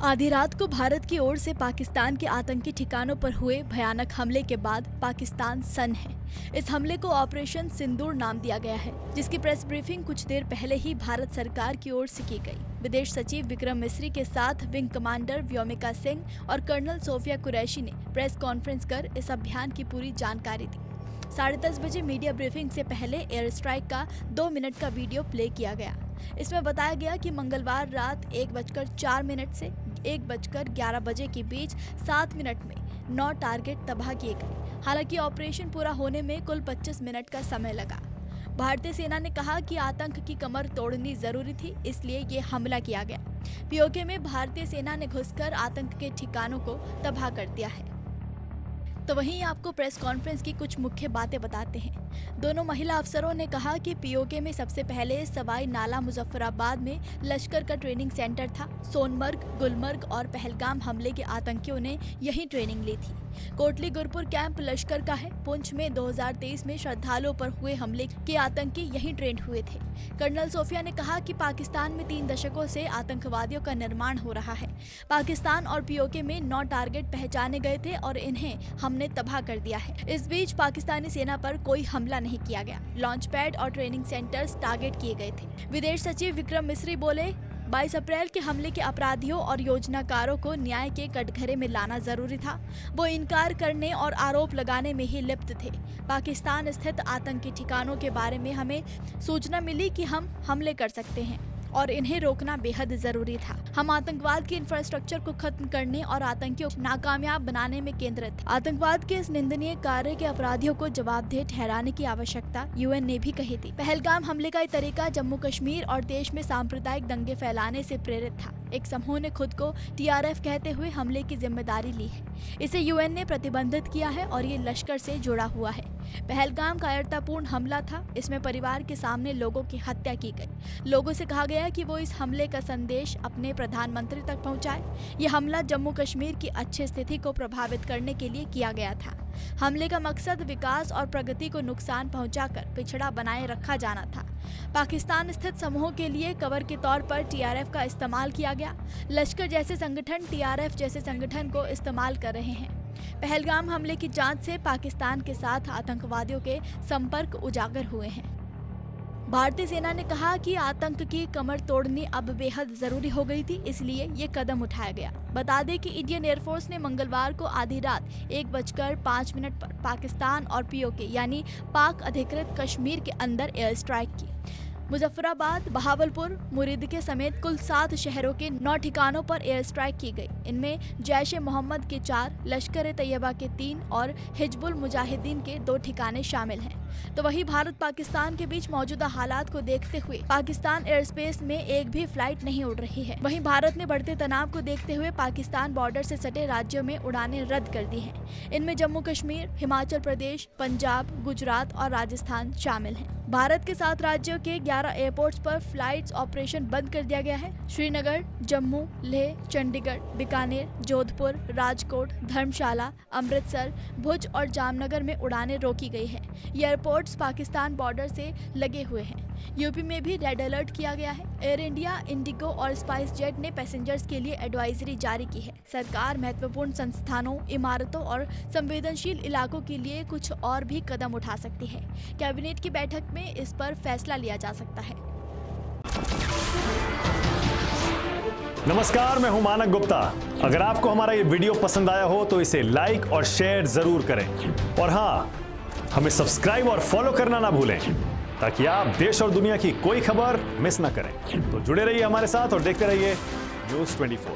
आधी रात को भारत की ओर से पाकिस्तान के आतंकी ठिकानों पर हुए भयानक हमले के बाद पाकिस्तान सन्न है। इस हमले को ऑपरेशन सिंदूर नाम दिया गया है, जिसकी प्रेस ब्रीफिंग कुछ देर पहले ही भारत सरकार की ओर से की गई। विदेश सचिव विक्रम मिस्री के साथ विंग कमांडर व्योमिका सिंह और कर्नल सोफिया कुरैशी ने प्रेस कॉन्फ्रेंस कर इस अभियान की पूरी जानकारी दी। 10:30 बजे मीडिया ब्रीफिंग से पहले एयर स्ट्राइक का 2 मिनट का वीडियो प्ले किया गया। इसमें बताया गया कि मंगलवार रात 1:04 से 1:11 बजे के बीच 7 मिनट में 9 टारगेट तबाह किए गए। हालांकि ऑपरेशन पूरा होने में कुल 25 मिनट का समय लगा। भारतीय सेना ने कहा कि आतंक की कमर तोड़नी जरूरी थी, इसलिए ये हमला किया गया। पीओके में भारतीय सेना ने घुसकर आतंक के ठिकानों को तबाह कर दिया है। तो वहीं आपको प्रेस कॉन्फ्रेंस की कुछ मुख्य बातें बताते हैं। दोनों महिला अफसरों ने कहा कि पीओके में सबसे पहले सवाई नाला मुजफ्फराबाद में लश्कर का ट्रेनिंग सेंटर था। सोनमर्ग, गुलमर्ग और पहलगाम हमले के आतंकियों ने यही ट्रेनिंग ली थी। कोटली गुरपुर कैंप लश्कर का है। पुंछ में 2023 में श्रद्धालुओं पर हुए हमले के आतंकी यहीं ट्रेंड हुए थे। कर्नल सोफिया ने कहा कि पाकिस्तान में 3 दशकों से आतंकवादियों का निर्माण हो रहा है। पाकिस्तान और पीओके में 9 टारगेट पहचाने गए थे और इन्हें हमने तबाह कर दिया है। इस बीच पाकिस्तानी सेना पर कोई हमला नहीं किया गया। लॉन्च पैड और ट्रेनिंग सेंटर्स टारगेट किए गए थे। विदेश सचिव विक्रम मिस्री बोले, 22 अप्रैल के हमले के अपराधियों और योजनाकारों को न्याय के कटघरे में लाना जरूरी था। वो इनकार करने और आरोप लगाने में ही लिप्त थे। पाकिस्तान स्थित आतंकी ठिकानों के बारे में हमें सूचना मिली कि हम हमले कर सकते हैं और इन्हें रोकना बेहद जरूरी था। हम आतंकवाद के इंफ्रास्ट्रक्चर को खत्म करने और आतंकियों को नाकामयाब बनाने में केंद्रित थे। आतंकवाद के इस निंदनीय कार्य के अपराधियों को जवाबदेह ठहराने की आवश्यकता यूएन ने भी कही थी। पहलगाम हमले का तरीका जम्मू कश्मीर और देश में सांप्रदायिक दंगे फैलाने से प्रेरित था। एक समूह ने खुद को टीआरएफ कहते हुए हमले की जिम्मेदारी ली है। इसे यूएन ने प्रतिबंधित किया है और ये लश्कर से जुड़ा हुआ है। पहलगाम कायरतापूर्ण हमला था। इसमें परिवार के सामने लोगों की हत्या की गई। लोगों से कहा गया कि वो इस हमले का संदेश अपने प्रधानमंत्री तक पहुंचाए। ये हमला जम्मू कश्मीर की अच्छी स्थिति को प्रभावित करने के लिए किया गया था। हमले का मकसद विकास और प्रगति को नुकसान पहुंचाकर पिछड़ा बनाए रखा जाना था। पाकिस्तान स्थित समूहों के लिए कवर के तौर पर टीआरएफ का इस्तेमाल किया गया। लश्कर जैसे संगठन टीआरएफ जैसे संगठन को इस्तेमाल कर रहे हैं। पहलगाम हमले की जांच से पाकिस्तान के साथ आतंकवादियों के संपर्क उजागर हुए हैं। भारतीय सेना ने कहा कि आतंक की कमर तोड़नी अब बेहद जरूरी हो गई थी, इसलिए ये कदम उठाया गया। बता दें कि इंडियन एयरफोर्स ने मंगलवार को आधी रात 1:05 पर पाकिस्तान और पीओके यानी पाक अधिकृत कश्मीर के अंदर एयर स्ट्राइक की। मुजफ्फराबाद, बहावलपुर, मुरीदके समेत कुल 7 शहरों के 9 ठिकानों पर एयर स्ट्राइक की गई। इनमें जैश-ए-मोहम्मद के 4, लश्कर-ए-तैयबा के 3 और हिजबुल मुजाहिदीन के 2 ठिकाने शामिल हैं। तो वहीं भारत पाकिस्तान के बीच मौजूदा हालात को देखते हुए पाकिस्तान एयर स्पेस में एक भी फ्लाइट नहीं उड़ रही है। वहीं भारत ने बढ़ते तनाव को देखते हुए पाकिस्तान बॉर्डर से सटे राज्यों में उड़ानें रद्द कर दी हैं। इनमें जम्मू कश्मीर, हिमाचल प्रदेश, पंजाब, गुजरात और राजस्थान शामिल हैं। भारत के 7 राज्यों के 11 एयरपोर्ट्स पर फ्लाइट्स ऑपरेशन बंद कर दिया गया है। श्रीनगर, जम्मू, लेह, चंडीगढ़, बीकानेर, जोधपुर, राजकोट, धर्मशाला, अमृतसर, भुज और जामनगर में उड़ानें रोकी गई है। ये एयरपोर्ट्स पाकिस्तान बॉर्डर से लगे हुए हैं। यूपी में भी रेड अलर्ट किया गया है। एयर इंडिया, इंडिगो और स्पाइस जेट ने पैसेंजर्स के लिए एडवाइजरी जारी की है। सरकार महत्वपूर्ण संस्थानों, इमारतों और संवेदनशील इलाकों के लिए कुछ और भी कदम उठा सकती है। कैबिनेट की बैठक में इस पर फैसला लिया जा सकता है। नमस्कार, मैं हूं मानक गुप्ता। अगर आपको हमारा ये वीडियो पसंद आया हो तो इसे लाइक और शेयर जरूर करें और हाँ, हमें सब्सक्राइब और फॉलो करना ना भूलें ताकि आप देश और दुनिया की कोई खबर मिस ना करें। तो जुड़े रहिए हमारे साथ और देखते रहिए News 24।